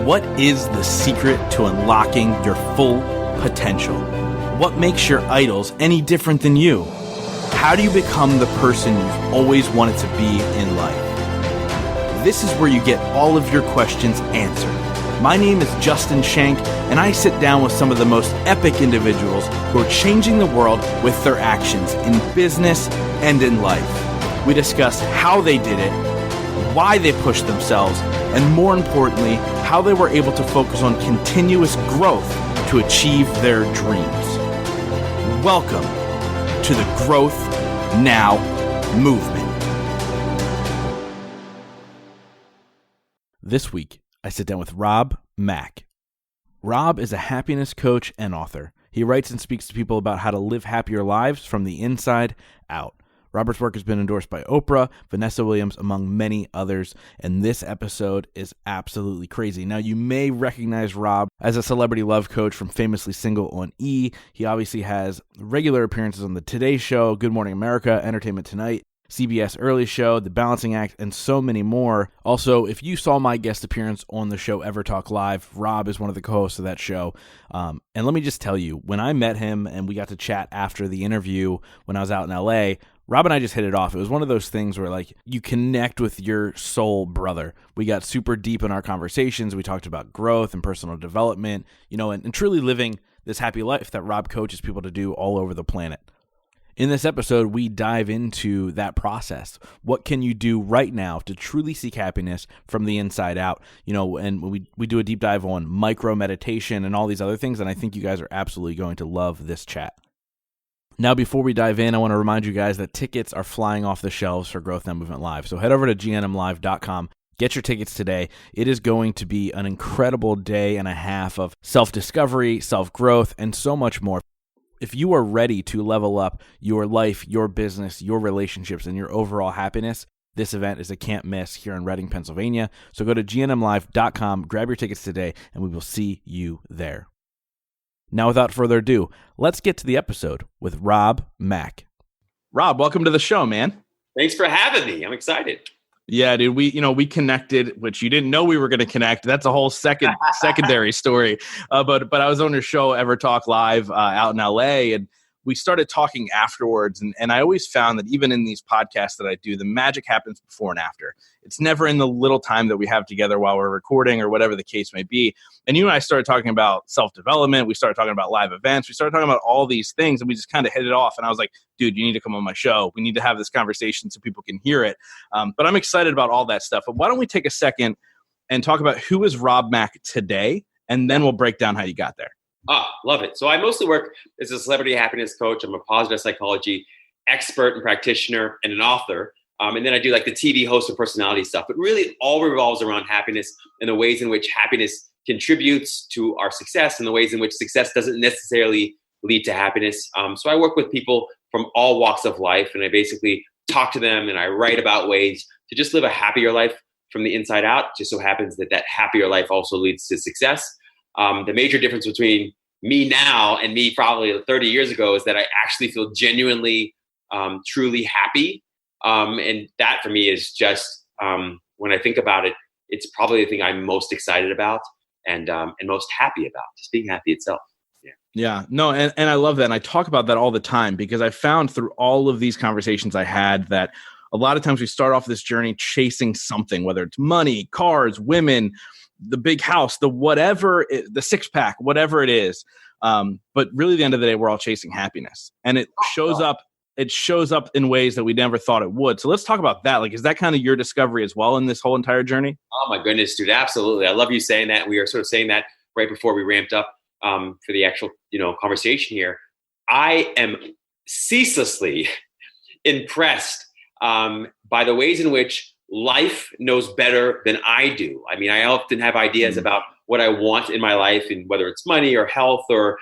What is the secret to unlocking your full potential? What makes your idols any different than you? How do you become the person you've always wanted to be in life? This is where you get all of your questions answered. My name is Justin Shank, and I sit down with some of the most epic individuals who are changing the world with their actions in business and in life. We discuss how they did it, why they pushed themselves, and more importantly, how they were able to focus on continuous growth to achieve their dreams. Welcome to the Growth Now movement. This week, I sit down with Rob Mack. Rob is a happiness coach and author. He writes and speaks to people about how to live happier lives from the inside out. Robert's work has been endorsed by Oprah, Vanessa Williams, among many others, and this episode is absolutely crazy. Now, you may recognize Rob as a celebrity love coach from Famously Single on E! He obviously has regular appearances on The Today Show, Good Morning America, Entertainment Tonight, CBS Early Show, The Balancing Act, and so many more. Also, if you saw my guest appearance on the show Ever Talk Live, Rob is one of the co-hosts of that show. And let me just tell you, when I met him and we got to chat after the interview when I was out in LA, Rob and I just hit it off. It was one of those things where, like, you connect with your soul brother. We got super deep in our conversations. We talked about growth and personal development, and truly living this happy life that Rob coaches people to do all over the planet. In this episode, we dive into that process. What can you do right now to truly seek happiness from the inside out? And we do a deep dive on MicroMeditation and all these other things, and I think you guys are absolutely going to love this chat. Now, before we dive in, I want to remind you guys that tickets are flying off the shelves for Growth Now Movement Live. So head over to gnmlive.com. Get your tickets today. It is going to be an incredible day and a half of self-discovery, self-growth, and so much more. If you are ready to level up your life, your business, your relationships, and your overall happiness, this event is a can't miss here in Reading, Pennsylvania. So go to gnmlive.com, grab your tickets today, and we will see you there. Now, without further ado, let's get to the episode with Rob Mack. Rob, welcome to the show, man. Thanks for having me. I'm excited. Yeah, dude, we connected, which you didn't know we were going to connect. That's a whole secondary story. But I was on your show, Ever Talk Live, out in LA, and we started talking afterwards. And I always found that even in these podcasts that I do, the magic happens before and after. It's never in the little time that we have together while we're recording or whatever the case may be. And you and I started talking about self-development. We started talking about live events. We started talking about all these things, and we just kind of hit it off. And I was like, dude, you need to come on my show. We need to have this conversation so people can hear it. But I'm excited about all that stuff. But why don't we take a second and talk about who is Rob Mack today, and then we'll break down how you got there. Love it. So I mostly work as a celebrity happiness coach. I'm a positive psychology expert and practitioner and an author. And then I do like the TV host and personality stuff. But really all revolves around happiness and the ways in which happiness contributes to our success and the ways in which success doesn't necessarily lead to happiness. So I work with people from all walks of life, and I basically talk to them and I write about ways to just live a happier life from the inside out. Just so happens that happier life also leads to success. The major difference between me now and me probably 30 years ago is that I actually feel genuinely, truly happy. And that for me is just, when I think about it, it's probably the thing I'm most excited about and most happy about, just being happy itself. Yeah, no, and I love that. And I talk about that all the time because I found through all of these conversations I had that a lot of times we start off this journey chasing something, whether it's money, cars, women, the big house, the whatever, the six pack, whatever it is. But really at the end of the day, we're all chasing happiness, and it shows up. It shows up in ways that we never thought it would. So let's talk about that. Like, is that kind of your discovery as well in this whole entire journey? Oh my goodness, dude. Absolutely. I love you saying that. We were sort of saying that right before we ramped up, for the actual, conversation here. I am ceaselessly impressed, by the ways in which life knows better than I do. I mean, I often have ideas about what I want in my life, and whether it's money or health or,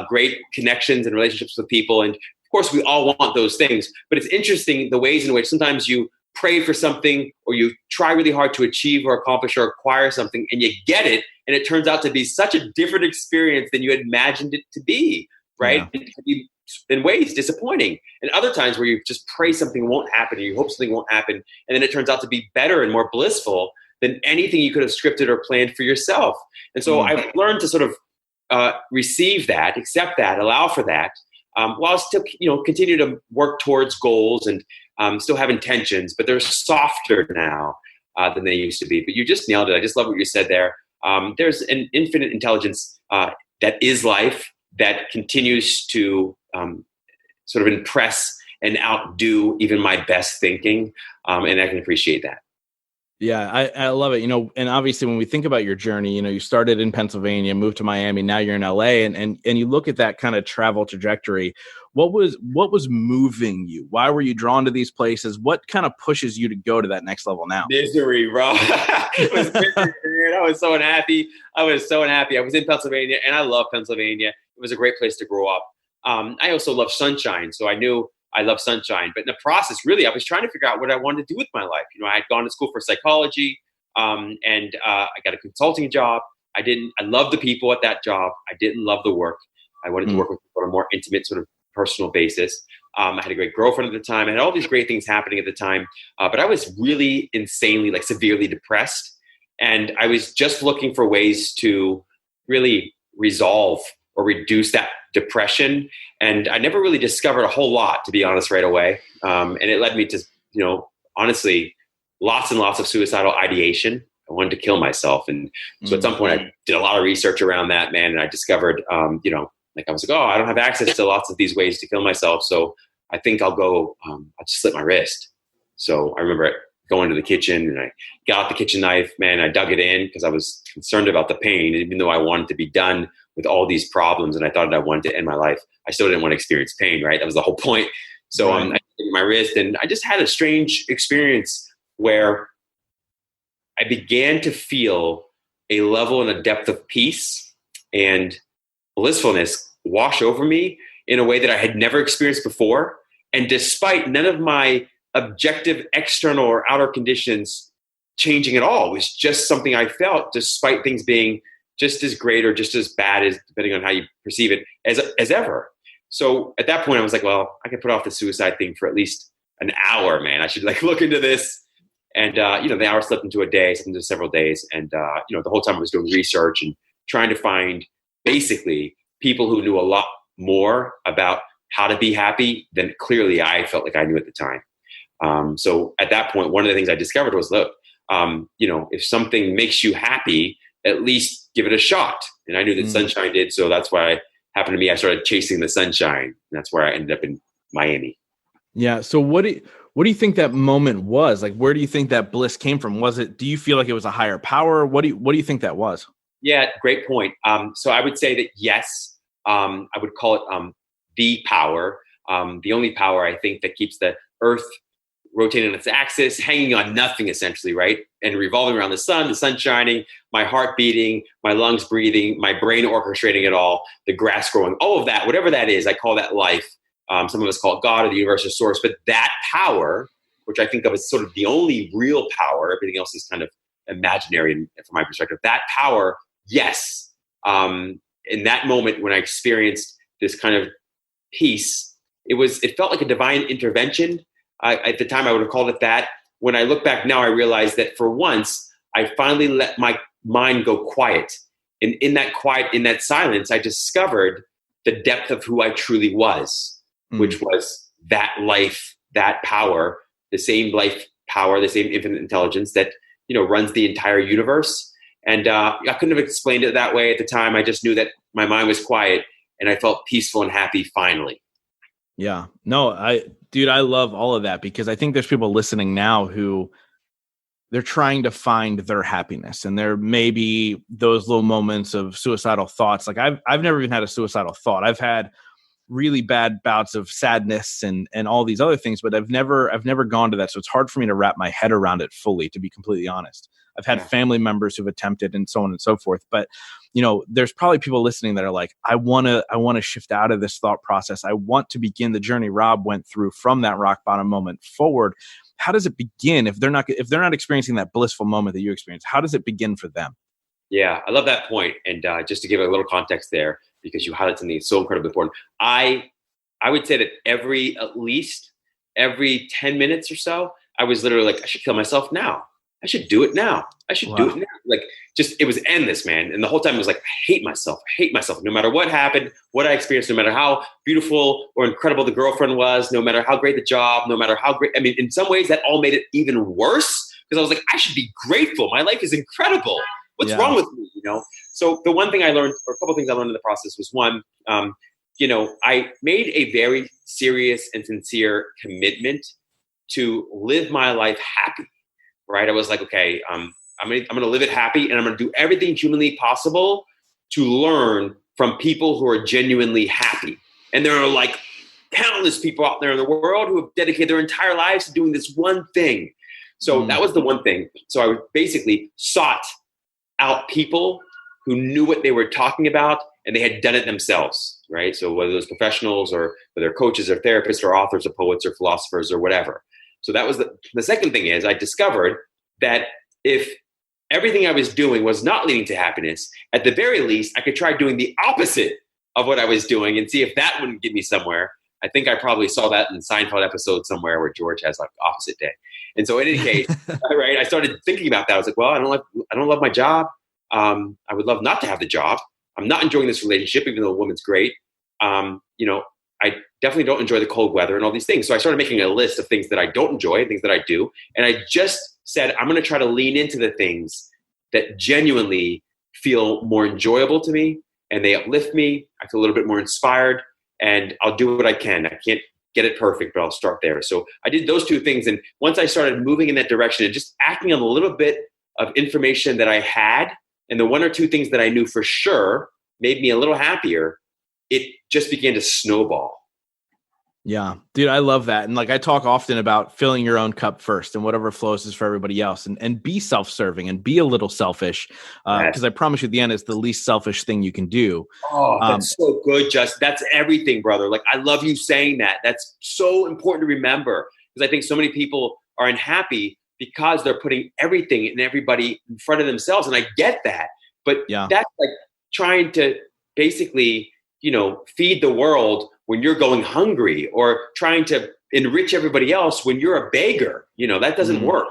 great connections and relationships with people. And of course, we all want those things, but it's interesting the ways in which sometimes you pray for something or you try really hard to achieve or accomplish or acquire something and you get it, and it turns out to be such a different experience than you had imagined it to be, right? Yeah. It can be in ways disappointing. And other times where you just pray something won't happen or you hope something won't happen, and then it turns out to be better and more blissful. than anything you could have scripted or planned for yourself. And so I've learned to sort of receive that, accept that, allow for that, while still, continue to work towards goals and still have intentions, but they're softer now than they used to be. But you just nailed it. I just love what you said there. There's an infinite intelligence that is life that continues to sort of impress and outdo even my best thinking. And I can appreciate that. Yeah, I love it. And obviously when we think about your journey, you started in Pennsylvania, moved to Miami, now you're in LA, and you look at that kind of travel trajectory. What was moving you? Why were you drawn to these places? What kind of pushes you to go to that next level now? Misery, bro. It was misery, man. I was so unhappy. I was in Pennsylvania, and I love Pennsylvania. It was a great place to grow up. I also love sunshine, so I knew I love sunshine. But in the process, really, I was trying to figure out what I wanted to do with my life. I had gone to school for psychology, and I got a consulting job. I loved the people at that job. I didn't love the work. I wanted to work with people on a more intimate sort of personal basis. I had a great girlfriend at the time. I had all these great things happening at the time, but I was really insanely, severely depressed. And I was just looking for ways to really resolve or reduce that depression. And I never really discovered a whole lot, to be honest, right away. And it led me to, honestly, lots and lots of suicidal ideation. I wanted to kill myself. And so at some point I did a lot of research around that, man. And I discovered, I was like, I don't have access to lots of these ways to kill myself. So I think I'll just slit my wrist. So I remember going to the kitchen and I got out the kitchen knife, man. I dug it in because I was concerned about the pain. And even though I wanted to be done with all these problems and I thought I wanted to end my life, I still didn't want to experience pain, right? That was the whole point. So I did my wrist, and I just had a strange experience where I began to feel a level and a depth of peace and blissfulness wash over me in a way that I had never experienced before. And despite none of my objective external or outer conditions changing at all, it was just something I felt, despite things being just as great or just as bad, as depending on how you perceive it, as ever. So at that point I was like, well, I can put off the suicide thing for at least an hour, man. I should look into this. And the hour slipped into a day, slipped into several days. And the whole time I was doing research and trying to find basically people who knew a lot more about how to be happy than clearly I felt like I knew at the time. So at that point, one of the things I discovered was, look, if something makes you happy, at least give it a shot. And I knew that sunshine did. So that's why it happened to me. I started chasing the sunshine. And that's where I ended up in Miami. Yeah. So what do you think that moment was? Where do you think that bliss came from? Do you feel like it was a higher power? What do you think that was? Yeah, great point. So I would say that yes, I would call it the power, the only power I think that keeps the earth rotating on its axis, hanging on nothing essentially, right? And revolving around the sun shining, my heart beating, my lungs breathing, my brain orchestrating it all, the grass growing, all of that, whatever that is, I call that life. Some of us call it God or the universe or source, but that power, which I think of as sort of the only real power, everything else is kind of imaginary from my perspective, that power, yes. In that moment when I experienced this kind of peace, it felt like a divine intervention. At the time, I would have called it that. When I look back now, I realize that for once, I finally let my mind go quiet. And in that quiet, in that silence, I discovered the depth of who I truly was, which was that life, that power, the same life power, the same infinite intelligence that, runs the entire universe. And I couldn't have explained it that way at the time. I just knew that my mind was quiet and I felt peaceful and happy finally. Yeah. No, I love all of that because I think there's people listening now who they're trying to find their happiness, and there may be those little moments of suicidal thoughts. I've never even had a suicidal thought. I've had really bad bouts of sadness and all these other things, but I've never gone to that. So it's hard for me to wrap my head around it fully, to be completely honest. I've had family members who've attempted and so on and so forth, but there's probably people listening that are like, I want to shift out of this thought process. I want to begin the journey Rob went through from that rock bottom moment forward. How does it begin if they're not experiencing that blissful moment that you experienced? How does it begin for them? Yeah, I love that point. And just to give a little context there, because you highlight something that's so incredibly important. I would say that at least every 10 minutes or so, I was literally like, I should kill myself now. I should do it now. I should do Wow. it now. Like, just, it was endless, man. And the whole time it was like, I hate myself. No matter what happened, what I experienced, no matter how beautiful or incredible the girlfriend was, no matter how great the job, no matter how great, I mean, in some ways that all made it even worse because I was like, I should be grateful. My life is incredible. What's wrong with me? So the one thing I learned, or a couple of things I learned in the process was one, I made a very serious and sincere commitment to live my life happy. Right? I was like, okay, I'm going to live it happy, and I'm going to do everything humanly possible to learn from people who are genuinely happy. And there are like countless people out there in the world who have dedicated their entire lives to doing this one thing. So that was the one thing. So I basically sought out people who knew what they were talking about, and they had done it themselves, right? So whether those professionals or whether coaches or therapists or authors or poets or philosophers or whatever. So that was the second thing is I discovered that if everything I was doing was not leading to happiness, at the very least, I could try doing the opposite of what I was doing and see if that wouldn't get me somewhere. I think I probably saw that in the Seinfeld episode somewhere where George has like opposite day. And so in any case, right, I started thinking about that. I was like, well, I don't love my job. I would love not to have the job. I'm not enjoying this relationship, even though the woman's great. I definitely don't enjoy the cold weather and all these things. So I started making a list of things that I don't enjoy, things that I do. And I just said, I'm going to try to lean into the things that genuinely feel more enjoyable to me and they uplift me. I feel a little bit more inspired and I'll do what I can. I can't get it perfect, but I'll start there. So I did those two things. And once I started moving in that direction and just acting on a little bit of information that I had and the one or two things that I knew for sure made me a little happier, it just began to snowball. Yeah, dude, I love that. And like, I talk often about filling your own cup first and whatever flows is for everybody else, and be self-serving and be a little selfish. Because I promise you at the end, it's the least selfish thing you can do. Oh, that's so good, Just. That's everything, brother. Like, I love you saying that. That's so important to remember because I think so many people are unhappy because they're putting everything and everybody in front of themselves. And I get that. But that's like trying to basically, feed the world when you're going hungry or trying to enrich everybody else when you're a beggar. That doesn't work.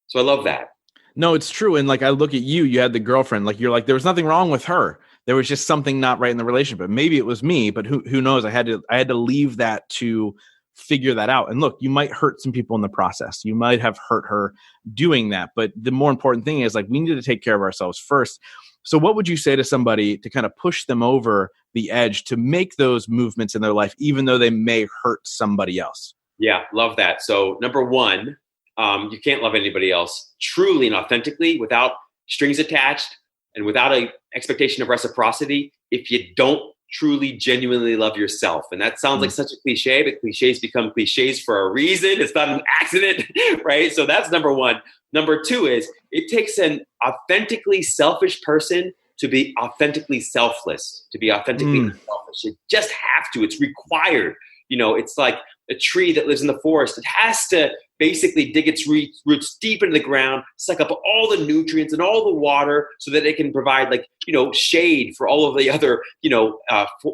So I love that. No, it's true. And like, I look at you had the girlfriend, like you're like, there was nothing wrong with her. There was just something not right in the relationship. Maybe it was me, but who knows? I had to leave that to figure that out. And look, you might hurt some people in the process. You might have hurt her doing that. But the more important thing is like, we need to take care of ourselves first. So what would you say to somebody to kind of push them over the edge to make those movements in their life, even though they may hurt somebody else? Yeah, love that. So number one, you can't love anybody else truly and authentically without strings attached and without an expectation of reciprocity if you don't truly, genuinely love yourself. And that sounds like such a cliche, but cliches become cliches for a reason. It's not an accident, right? So that's number one. Number two is it takes an authentically selfish person to be authentically selfless, to be authentically unselfish. You just have to. It's required. It's like a tree that lives in the forest. It has to basically dig its roots deep into the ground, suck up all the nutrients and all the water so that it can provide shade for all of the other,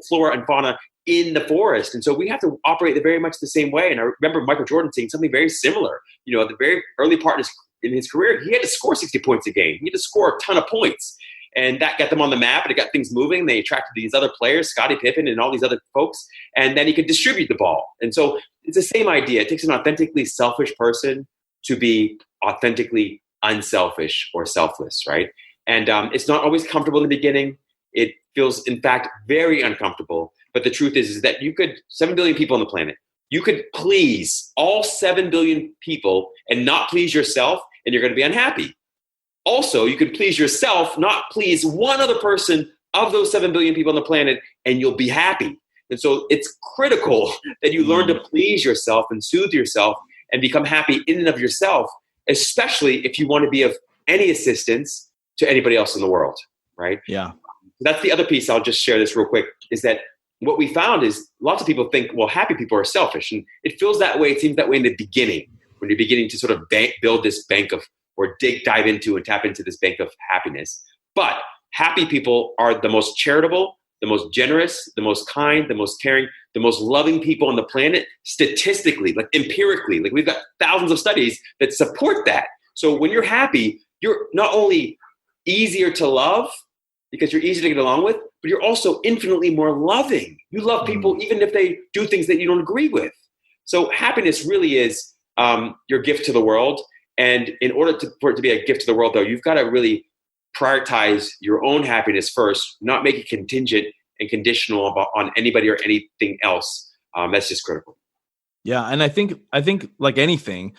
flora and fauna in the forest. And so we have to operate very much the same way. And I remember Michael Jordan saying something very similar. At the very early part in his career, he had to score 60 points a game. He had to score a ton of points. And that got them on the map and it got things moving. They attracted these other players, Scottie Pippen and all these other folks. And then he could distribute the ball. And so it's the same idea. It takes an authentically selfish person to be authentically unselfish or selfless, right? And it's not always comfortable in the beginning. It feels, in fact, very uncomfortable. But the truth is that 7 billion people on the planet, you could please all 7 billion people and not please yourself, and you're going to be unhappy. Also, you can please yourself, not please one other person of those 7 billion people on the planet, and you'll be happy. And so it's critical that you learn to please yourself and soothe yourself and become happy in and of yourself, especially if you want to be of any assistance to anybody else in the world, right? Yeah. That's the other piece. I'll just share this real quick, is that what we found is lots of people think, well, happy people are selfish. And it feels that way. It seems that way in the beginning, when you're beginning to sort of build this bank of, or dive into and tap into this bank of happiness. But happy people are the most charitable, the most generous, the most kind, the most caring, the most loving people on the planet, statistically, like empirically. Like, we've got thousands of studies that support that. So when you're happy, you're not only easier to love because you're easy to get along with, but you're also infinitely more loving. You love people even if they do things that you don't agree with. So happiness really is your gift to the world. And in order for it to be a gift to the world, though, you've got to really prioritize your own happiness first, not make it contingent and conditional on anybody or anything else. That's just critical. Yeah. And I think like anything,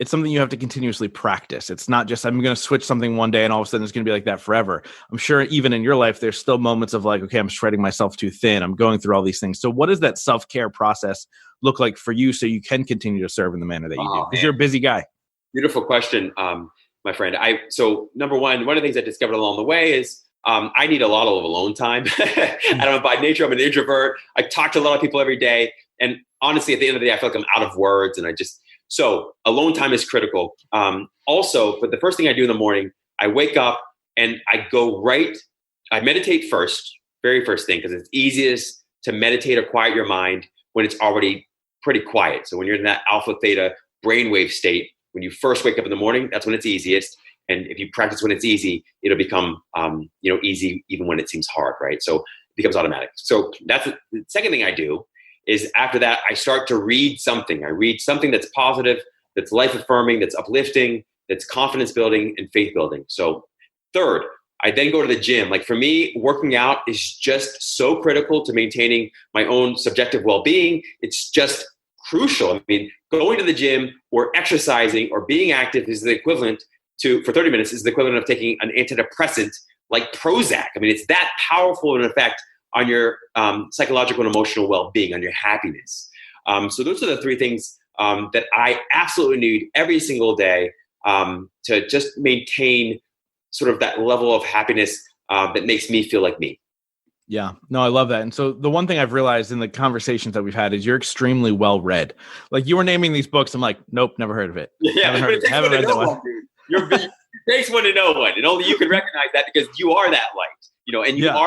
it's something you have to continuously practice. It's not just, I'm going to switch something one day and all of a sudden it's going to be like that forever. I'm sure even in your life, there's still moments of like, okay, I'm shredding myself too thin. I'm going through all these things. So what does that self-care process look like for you so you can continue to serve in the manner that you do? Because you're a busy guy. Beautiful question, my friend. So number one of the things I discovered along the way is I need a lot of alone time. I don't know, by nature, I'm an introvert. I talk to a lot of people every day. And honestly, at the end of the day, I feel like I'm out of words. And so alone time is critical. Also, but the first thing I do in the morning, I wake up and I meditate first, very first thing, because it's easiest to meditate or quiet your mind when it's already pretty quiet. So when you're in that alpha theta brainwave state, when you first wake up in the morning, that's when it's easiest. And if you practice when it's easy, it'll become easy even when it seems hard, right? So it becomes automatic. So that's the second thing I do is after that, I start to read something. I read something that's positive, that's life-affirming, that's uplifting, that's confidence-building and faith-building. So third, I then go to the gym. Like for me, working out is just so critical to maintaining my own subjective well-being. It's just crucial. I mean, going to the gym or exercising or being active is the equivalent for 30 minutes is the equivalent of taking an antidepressant like Prozac. I mean, it's that powerful of an effect on your psychological and emotional well-being, on your happiness. So those are the three things that I absolutely need every single day to just maintain sort of that level of happiness that makes me feel like me. Yeah, no, I love that. And so the one thing I've realized in the conversations that we've had is you're extremely well read. Like you were naming these books. I'm like, nope, never heard of it. Yeah, haven't read that one. It takes one to know one, and only you can recognize that because you are that light, and you are well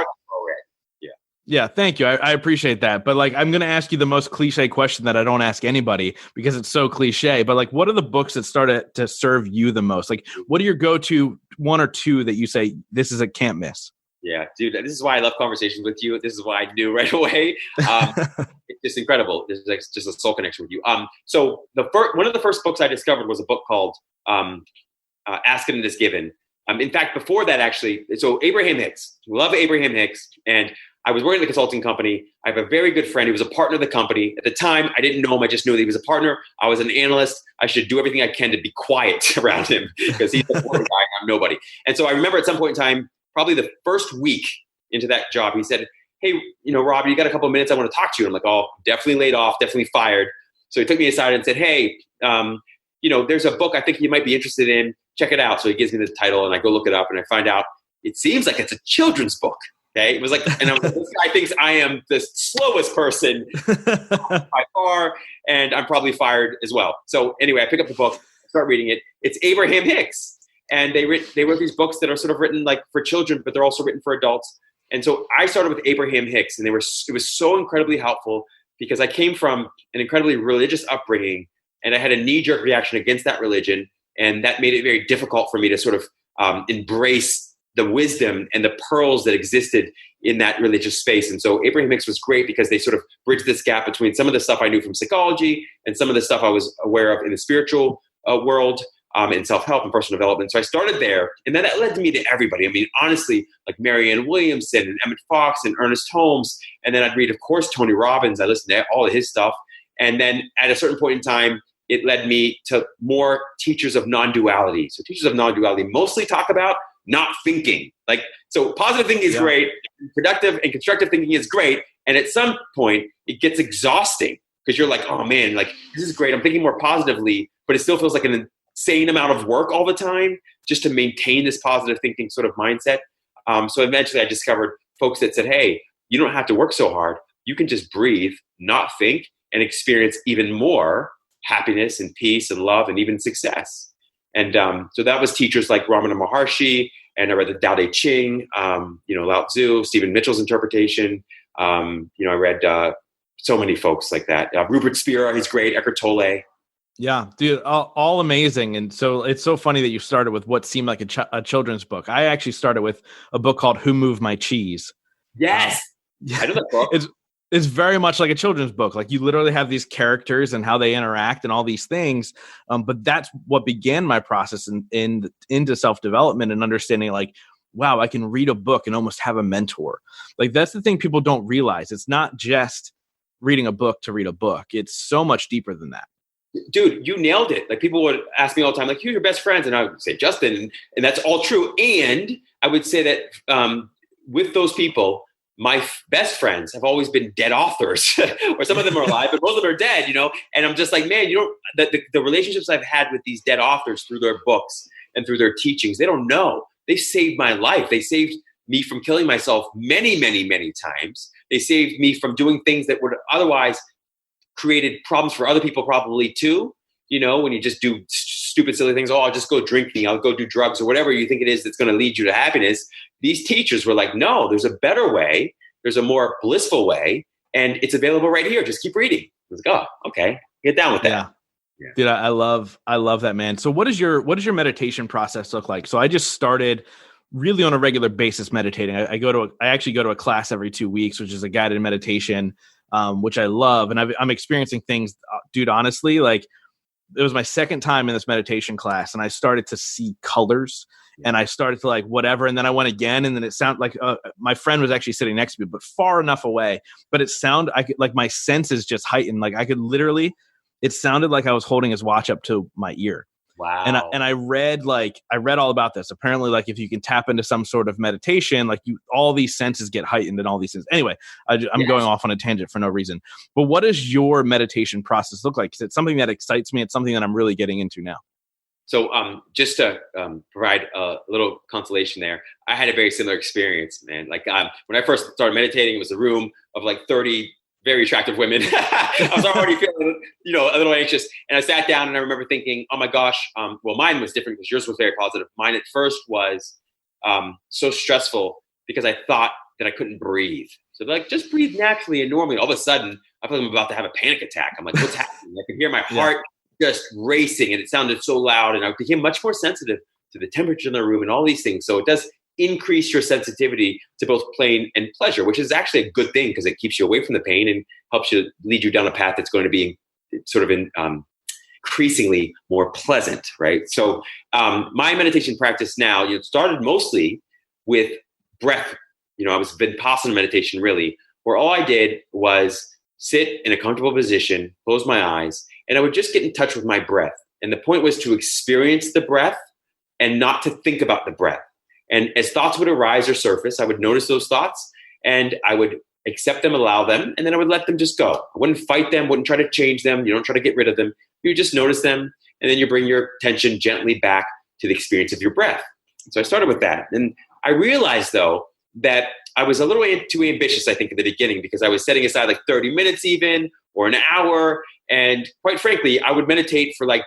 read. Yeah, thank you. I appreciate that. But like, I'm going to ask you the most cliche question that I don't ask anybody because it's so cliche. But like, what are the books that started to serve you the most? Like, what are your go-to one or two that you say, this is a can't miss? Yeah, dude, this is why I love conversations with you. This is what I do right away. It's just incredible. There's like just a soul connection with you. So one of the first books I discovered was a book called Ask and It Is Given. In fact, before that, actually, so Abraham Hicks, love Abraham Hicks. And I was working at the consulting company. I have a very good friend. He was a partner of the company. At the time, I didn't know him. I just knew that he was a partner. I was an analyst. I should do everything I can to be quiet around him because he's a poor guy. I'm nobody. And so I remember at some point in time, probably the first week into that job, he said, hey, Rob, you got a couple of minutes? I want to talk to you. I'm like, oh, definitely laid off, definitely fired. So he took me aside and said, hey, there's a book I think you might be interested in. Check it out. So he gives me the title and I go look it up and I find out it seems like it's a children's book. Okay. It was like, and I was like, this guy thinks I am the slowest person by far, and I'm probably fired as well. So anyway, I pick up the book, start reading it. It's Abraham Hicks. And they wrote these books that are sort of written like for children, but they're also written for adults. And so I started with Abraham Hicks, and it was so incredibly helpful because I came from an incredibly religious upbringing, and I had a knee-jerk reaction against that religion, and that made it very difficult for me to sort of embrace the wisdom and the pearls that existed in that religious space. And so Abraham Hicks was great because they sort of bridged this gap between some of the stuff I knew from psychology and some of the stuff I was aware of in the spiritual world. In self-help and personal development. So I started there, and then that led me to everybody. I mean, honestly, like Marianne Williamson and Emmett Fox and Ernest Holmes. And then I'd read, of course, Tony Robbins. I listened to all of his stuff. And then at a certain point in time, it led me to more teachers of non-duality. So teachers of non-duality mostly talk about not thinking. So positive thinking is great. Productive and constructive thinking is great. And at some point, it gets exhausting because you're like, oh man, like this is great. I'm thinking more positively, but it still feels like an insane amount of work all the time just to maintain this positive thinking sort of mindset. So eventually I discovered folks that said, hey, you don't have to work so hard. You can just breathe, not think, and experience even more happiness and peace and love and even success. And so that was teachers like Ramana Maharshi, and I read the Tao Te Ching, Lao Tzu, Stephen Mitchell's interpretation. I read so many folks like that. Rupert Spira, he's great. Eckhart Tolle. Yeah, dude, all amazing. And so it's so funny that you started with what seemed like a children's book. I actually started with a book called Who Moved My Cheese. Yes. Yeah, I know that book. it's very much like a children's book. Like you literally have these characters and how they interact and all these things. But that's what began my process into self-development and understanding like, wow, I can read a book and almost have a mentor. Like that's the thing people don't realize. It's not just reading a book to read a book. It's so much deeper than that. Dude, you nailed it. Like people would ask me all the time, like, who's your best friends? And I would say Justin, and that's all true. And I would say that with those people, my best friends have always been dead authors, or some of them are alive, but most of them are dead, And I'm just like, man, the relationships I've had with these dead authors through their books and through their teachings, they don't know. They saved my life. They saved me from killing myself many, many, many times. They saved me from doing things that would otherwise created problems for other people probably too. When you just do stupid, silly things, I'll just go drinking, I'll go do drugs or whatever you think it is that's going to lead you to happiness. These teachers were like, no, there's a better way. There's a more blissful way. And it's available right here. Just keep reading. I was like, oh, okay. Get down with that. Yeah. Dude, I love that, man. So what does your meditation process look like? So I just started really on a regular basis meditating. I actually go to a class every 2 weeks, which is a guided meditation, which I love. And I'm experiencing things, dude, honestly, like it was my second time in this meditation class and I started to see colors and I started to like whatever. And then I went again. And then it sounded like my friend was actually sitting next to me, but far enough away, but I could like my senses just heightened. Like I could literally, it sounded like I was holding his watch up to my ear. Wow. And I read all about this. Apparently, like if you can tap into some sort of meditation, like all these senses get heightened and all these things. Anyway, I'm going off on a tangent for no reason. But what does your meditation process look like? Because it's something that excites me. It's something that I'm really getting into now. So just to provide a little consolation there, I had a very similar experience, man. Like when I first started meditating, it was a room of like 30 very attractive women. I was already feeling, a little anxious. And I sat down and I remember thinking, oh my gosh, well, mine was different because yours was very positive. Mine at first was so stressful because I thought that I couldn't breathe. So like, just breathe naturally and normally. All of a sudden, I feel like I'm about to have a panic attack. I'm like, what's happening? I could hear my heart just racing and it sounded so loud. And I became much more sensitive to the temperature in the room and all these things. So it does increase your sensitivity to both pain and pleasure, which is actually a good thing because it keeps you away from the pain and helps you lead you down a path that's going to be sort of increasingly more pleasant, right? So my meditation practice now, started mostly with breath. I was Vipassana meditation really, where all I did was sit in a comfortable position, close my eyes, and I would just get in touch with my breath. And the point was to experience the breath and not to think about the breath. And as thoughts would arise or surface, I would notice those thoughts and I would accept them, allow them, and then I would let them just go. I wouldn't fight them, wouldn't try to change them. You don't try to get rid of them. You just notice them, and then you bring your attention gently back to the experience of your breath. So I started with that. And I realized, though, that I was a little too ambitious, I think, in the beginning because I was setting aside like 30 minutes even or an hour. And quite frankly, I would meditate for like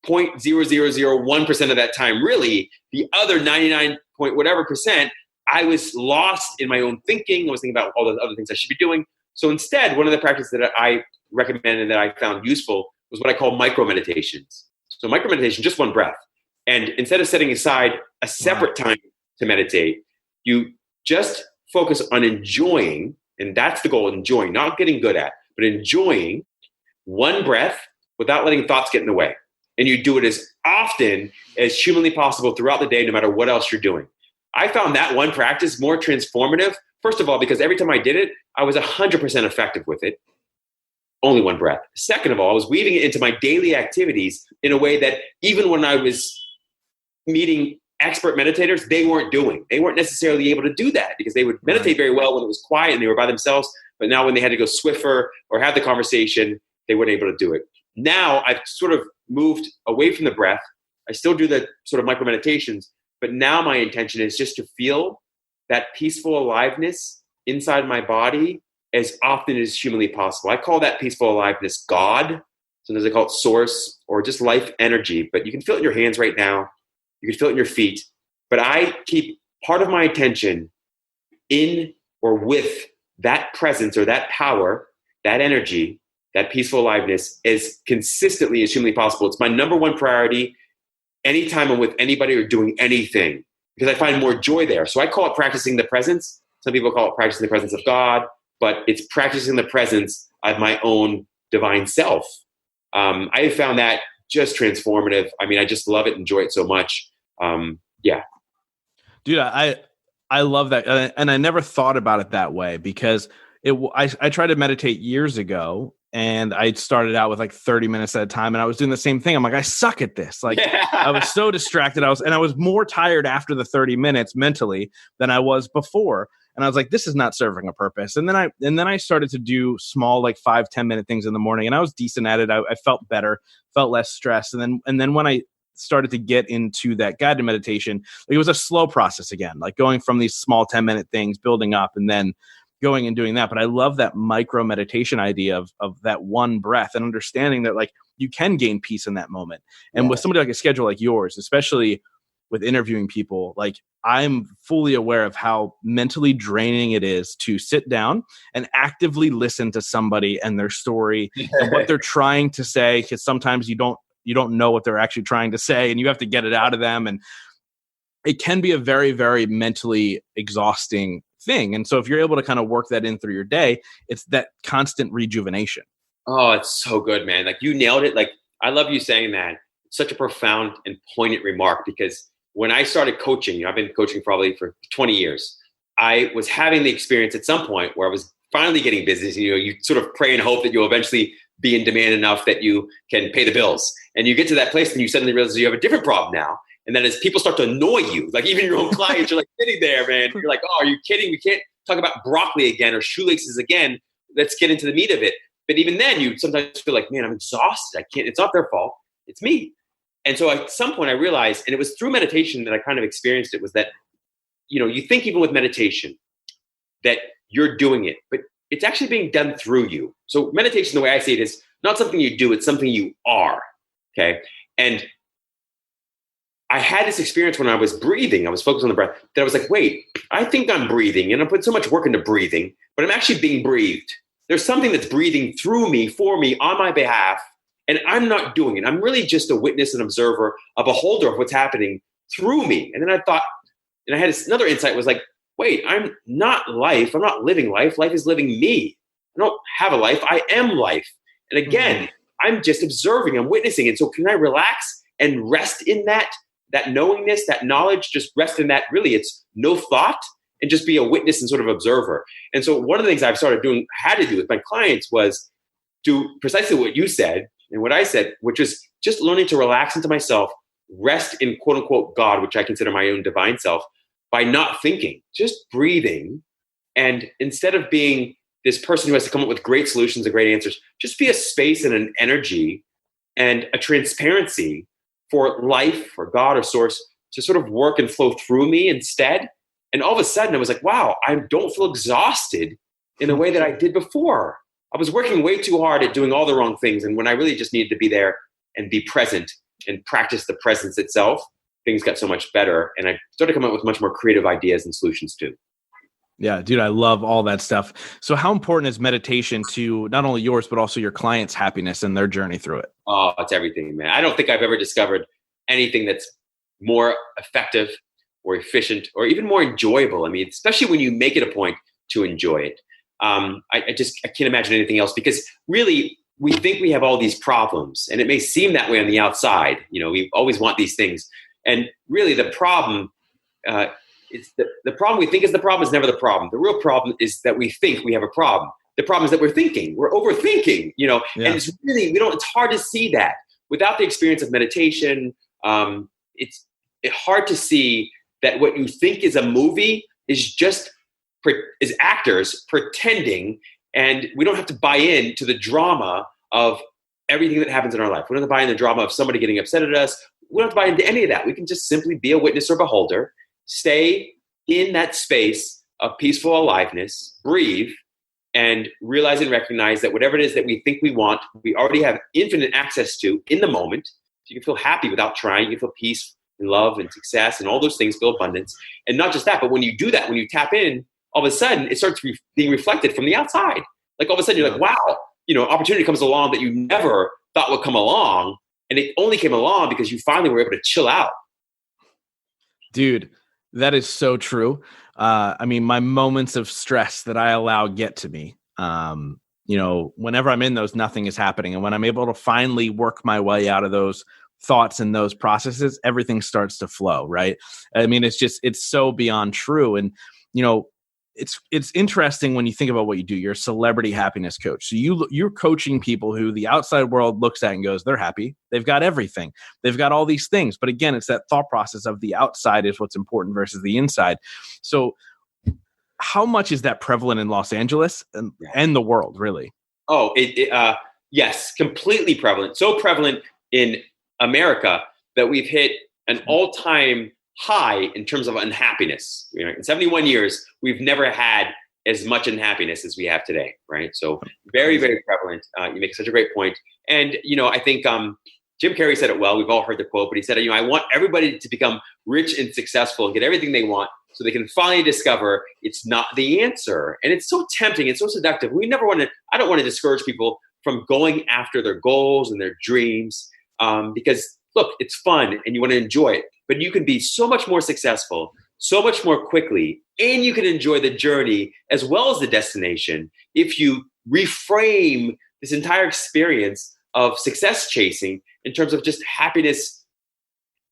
0.0001% of that time. Really, the other 99 point whatever percent, I was lost in my own thinking. I was thinking about all the other things I should be doing. So instead, one of the practices that I recommended and that I found useful was what I call micromeditations. So micromeditation, just one breath. And instead of setting aside a separate time to meditate, you just focus on enjoying, and that's the goal, enjoying, not getting good at, but enjoying one breath without letting thoughts get in the way. And you do it as often as humanly possible throughout the day, no matter what else you're doing. I found that one practice more transformative, first of all, because every time I did it, I was 100% effective with it. Only one breath. Second of all, I was weaving it into my daily activities in a way that even when I was meeting expert meditators, they weren't doing. They weren't necessarily able to do that because they would meditate very well when it was quiet and they were by themselves. But now when they had to go swiffer or have the conversation, they weren't able to do it. Now I've sort of moved away from the breath. I still do the sort of micro meditations, but now my intention is just to feel that peaceful aliveness inside my body as often as humanly possible. I call that peaceful aliveness God. Sometimes I call it source or just life energy, but you can feel it in your hands right now. You can feel it in your feet. But I keep part of my attention in or with that presence or that power, that energy that peaceful aliveness as consistently as humanly possible. It's my number one priority anytime I'm with anybody or doing anything, because I find more joy there. So I call it practicing the presence. Some people call it practicing the presence of God, but it's practicing the presence of my own divine self. I have found that just transformative. I mean, I just love it, enjoy it so much. Yeah. Dude, I love that. And I never thought about it that way, because I tried to meditate years ago, and I started out with like 30 minutes at a time, and I was doing the same thing. I'm like, I suck at this. Like, I was so distracted. I was more tired after the 30 minutes mentally than I was before. And I was like, this is not serving a purpose. And then I started to do small, like 5-10 minute things in the morning, and I was decent at it. I felt better, felt less stressed. And then when I started to get into that guided meditation, it was a slow process again, like going from these small 10-minute things, building up, and then going and doing that. But I love that micro meditation idea of that one breath, and understanding that like you can gain peace in that moment. And with somebody like a schedule like yours, especially with interviewing people, like I'm fully aware of how mentally draining it is to sit down and actively listen to somebody and their story and what they're trying to say. Because sometimes you don't know what they're actually trying to say, and you have to get it out of them. And it can be a very, very mentally exhausting thing. And so if you're able to kind of work that in through your day, it's that constant rejuvenation. Oh, it's so good, man. Like, you nailed it. Like, I love you saying that. It's such a profound and poignant remark, because when I started coaching, I've been coaching probably for 20 years. I was having the experience at some point where I was finally getting business. You sort of pray and hope that you'll eventually be in demand enough that you can pay the bills. And you get to that place and you suddenly realize you have a different problem now. And then as people start to annoy you, like even your own clients, you're like sitting there, man. You're like, oh, are you kidding? We can't talk about broccoli again or shoelaces again. Let's get into the meat of it. But even then, you sometimes feel like, man, I'm exhausted. I can't. It's not their fault. It's me. And so at some point I realized, and it was through meditation that I kind of experienced it, was that, you think even with meditation that you're doing it, but it's actually being done through you. So meditation, the way I see it, is not something you do, it's something you are. Okay. And I had this experience when I was breathing, I was focused on the breath, that I was like, wait, I think I'm breathing, and I put so much work into breathing, but I'm actually being breathed. There's something that's breathing through me, for me, on my behalf, and I'm not doing it. I'm really just a witness and observer, a beholder of what's happening through me. And then I thought, and I had another insight, was like, wait, I'm not life. I'm not living life. Life is living me. I don't have a life. I am life. And again, I'm just observing. I'm witnessing. And so can I relax and rest in that knowingness, that knowledge, just rest in that? Really, it's no thought, and just be a witness and sort of observer. And so one of the things I've started doing, had to do with my clients, was do precisely what you said and what I said, which is just learning to relax into myself, rest in quote unquote God, which I consider my own divine self, by not thinking, just breathing. And instead of being this person who has to come up with great solutions and great answers, just be a space and an energy and a transparency for life, for God or source, to sort of work and flow through me instead. And all of a sudden I was like, wow, I don't feel exhausted in the way that I did before. I was working way too hard at doing all the wrong things. And when I really just needed to be there and be present and practice the presence itself, things got so much better. And I started coming up with much more creative ideas and solutions too. Yeah, dude, I love all that stuff. So how important is meditation to not only yours, but also your clients' happiness and their journey through it? Oh, it's everything, man. I don't think I've ever discovered anything that's more effective or efficient or even more enjoyable. I mean, especially when you make it a point to enjoy it. I can't imagine anything else, because really we think we have all these problems, and it may seem that way on the outside. We always want these things. And really the problem, it's the problem we think is the problem is never the problem. The real problem is that we think we have a problem. The problem is that we're thinking, we're overthinking, and it's really, it's hard to see that without the experience of meditation. It's hard to see that what you think is a movie is just is actors pretending, and we don't have to buy into the drama of everything that happens in our life. We don't have to buy in the drama of somebody getting upset at us. We don't have to buy into any of that. We can just simply be a witness or beholder, stay in that space of peaceful aliveness, breathe, and realize and recognize that whatever it is that we think we want, we already have infinite access to in the moment. So you can feel happy without trying. You can feel peace and love and success and all those things, feel abundance. And not just that, but when you do that, when you tap in, all of a sudden it starts being reflected from the outside. Like all of a sudden you're like, wow, opportunity comes along that you never thought would come along. And it only came along because you finally were able to chill out. Dude, that is so true. My moments of stress that I allow get to me. Whenever I'm in those, nothing is happening. And when I'm able to finally work my way out of those thoughts and those processes, everything starts to flow, right? It's so beyond true. And, it's interesting when you think about what you do. You're a celebrity happiness coach. So you're coaching people who the outside world looks at and goes, they're happy. They've got everything. They've got all these things. But again, it's that thought process of the outside is what's important versus the inside. So how much is that prevalent in Los Angeles and the world, really? Oh, yes, completely prevalent. So prevalent in America that we've hit an all-time high in terms of unhappiness. In 71 years, we've never had as much unhappiness as we have today, right? So very, very prevalent. You make such a great point. And, I think Jim Carrey said it well. We've all heard the quote, but he said, I want everybody to become rich and successful and get everything they want so they can finally discover it's not the answer. And it's so tempting. It's so seductive. I don't want to discourage people from going after their goals and their dreams because, look, it's fun and you want to enjoy it. But you can be so much more successful, so much more quickly, and you can enjoy the journey as well as the destination if you reframe this entire experience of success chasing in terms of just happiness,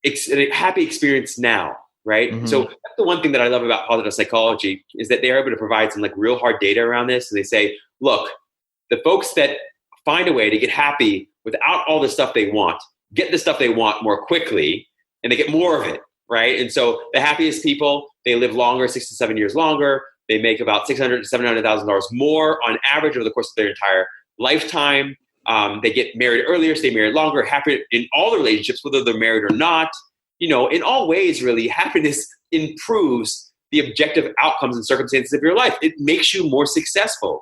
a happy experience now, right? Mm-hmm. So that's the one thing that I love about positive psychology is that they are able to provide some real hard data around this. And they say, look, the folks that find a way to get happy without all the stuff they want, get the stuff they want more quickly, and they get more of it, right? And so the happiest people, they live longer, 6 to 7 years longer. They make about $600,000 to $700,000 more on average over the course of their entire lifetime. They get married earlier, stay married longer, happy in all their relationships, whether they're married or not. In all ways, really, happiness improves the objective outcomes and circumstances of your life. It makes you more successfand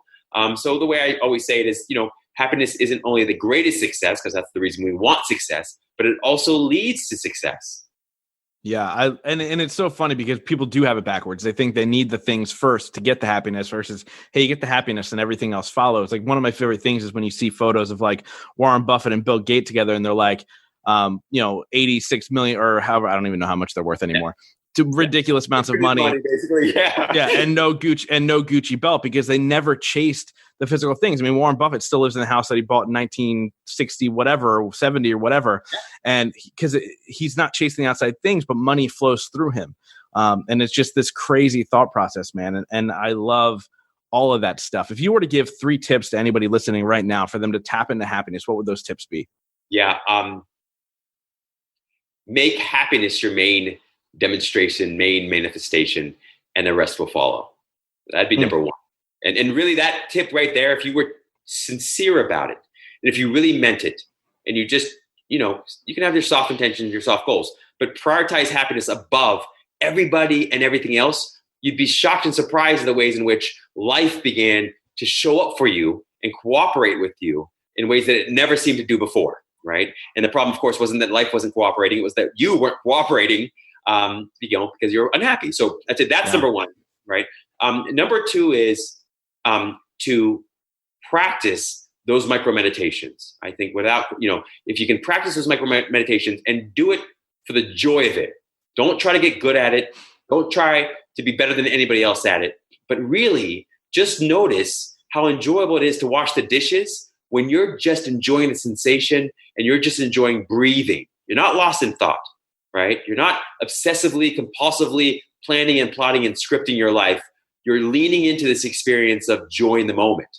So the way I always say it is, happiness isn't only the greatest success, because that's the reason we want success, but it also leads to success. Yeah. And it's so funny because people do have it backwards. They think they need the things first to get the happiness versus, hey, you get the happiness and everything else follows. One of my favorite things is when you see photos of Warren Buffett and Bill Gates together and they're 86 million or however, I don't even know how much they're worth anymore. To ridiculous amounts of money. Basically, yeah. Yeah, and no Gucci belt because they never chased the physical things. Warren Buffett still lives in the house that he bought in 1960, whatever, 70 or whatever, and because he's not chasing the outside things, but money flows through him, and it's just this crazy thought process, man. And I love all of that stuff. If you were to give 3 tips to anybody listening right now for them to tap into happiness, what would those tips be? Yeah, make happiness your main demonstration, main manifestation, and the rest will follow. That'd be number one. And really that tip right there, if you were sincere about it, and if you really meant it, and you just, you can have your soft intentions, your soft goals, but prioritize happiness above everybody and everything else, you'd be shocked and surprised at the ways in which life began to show up for you and cooperate with you in ways that it never seemed to do before, right? And the problem, of course, wasn't that life wasn't cooperating. It was that you weren't cooperating because you're unhappy. So that's number one, right? Number 2 is to practice those micro meditations. I think if you can practice those micro meditations and do it for the joy of it, don't try to get good at it. Don't try to be better than anybody else at it, but really just notice how enjoyable it is to wash the dishes when you're just enjoying the sensation and you're just enjoying breathing. You're not lost in thought. Right? You're not obsessively, compulsively planning and plotting and scripting your life. You're leaning into this experience of joy in the moment.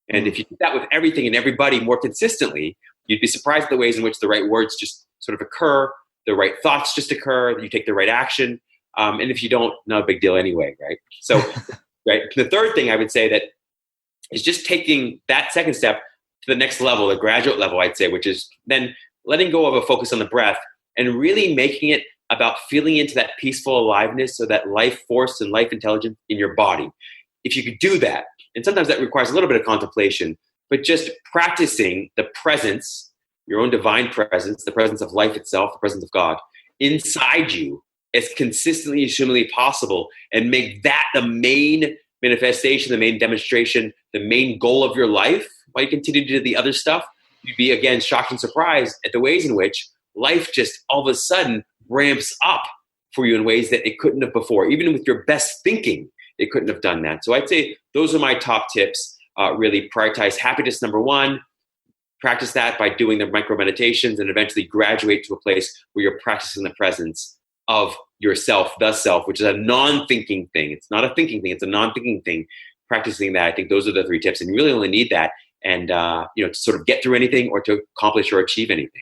And if you do that with everything and everybody more consistently, you'd be surprised at the ways in which the right words just sort of occur, the right thoughts just occur, you take the right action. And if you don't, not a big deal anyway, right? So, right. The third thing I would say that is just taking that second step to the next level, the graduate level, I'd say, which is then letting go of a focus on the breath and really making it about feeling into that peaceful aliveness or that life force and life intelligence in your body. If you could do that, and sometimes that requires a little bit of contemplation, but just practicing the presence, your own divine presence, the presence of life itself, the presence of God, inside you as consistently as humanly possible, and make that the main manifestation, the main demonstration, the main goal of your life, while you continue to do the other stuff, you'd be, again, shocked and surprised at the ways in which life just all of a sudden ramps up for you in ways that it couldn't have before. Even with your best thinking, it couldn't have done that. So I'd say those are my top tips. Really prioritize happiness, number one. Practice that by doing the micro-meditations and eventually graduate to a place where you're practicing the presence of yourself, the self, which is a non-thinking thing. It's not a thinking thing. It's a non-thinking thing. Practicing that, I think those are the 3 tips. And you really only need that and to sort of get through anything or to accomplish or achieve anything.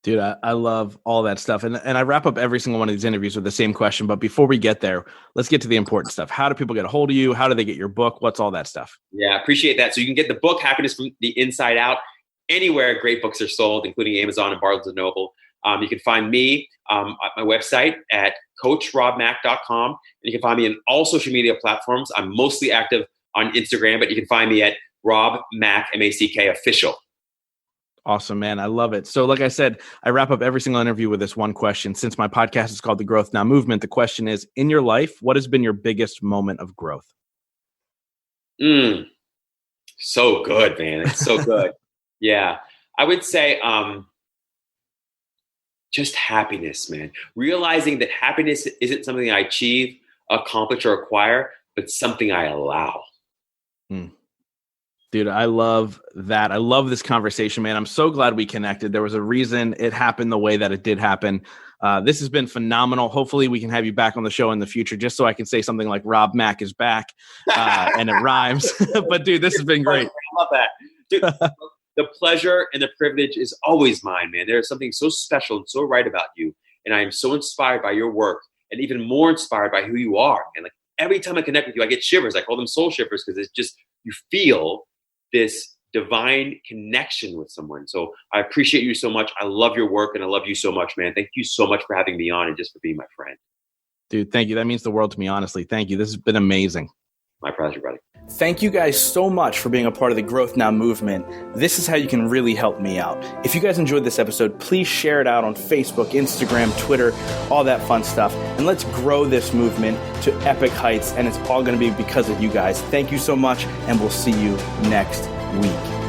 Dude, I love all that stuff. And I wrap up every single one of these interviews with the same question. But before we get there, let's get to the important stuff. How do people get a hold of you? How do they get your book? What's all that stuff? Yeah, I appreciate that. So you can get the book, Happiness from the Inside Out, anywhere great books are sold, including Amazon and Barnes & Noble. You can find me at my website at coachrobmack.com. And you can find me on all social media platforms. I'm mostly active on Instagram, but you can find me at Rob Mack, M-A-C-K, official. Awesome, man. I love it. So like I said, I wrap up every single interview with this one question. Since my podcast is called The Growth Now Movement, the question is, in your life, what has been your biggest moment of growth? So good, man. It's so good. Yeah. I would say just happiness, man. Realizing that happiness isn't something I achieve, accomplish, or acquire, but something I allow. Dude, I love that. I love this conversation, man. I'm so glad we connected. There was a reason it happened the way that it did happen. This has been phenomenal. Hopefully we can have you back on the show in the future, just so I can say something like Rob Mack is back and it rhymes. But dude, this has been great. I love that. Dude, the pleasure and the privilege is always mine, man. There's something so special and so right about you. And I am so inspired by your work and even more inspired by who you are. And like every time I connect with you, I get shivers. I call them soul shivers because it's just, you feel this divine connection with someone. So I appreciate you so much. I love your work and I love you so much, man. Thank you so much for having me on and just for being my friend. Dude, thank you. That means the world to me, honestly. Thank you. This has been amazing. My pleasure, buddy. Thank you guys so much for being a part of the Growth Now movement. This is how you can really help me out. If you guys enjoyed this episode, please share it out on Facebook, Instagram, Twitter, all that fun stuff. And let's grow this movement to epic heights. And it's all going to be because of you guys. Thank you so much. And we'll see you next week.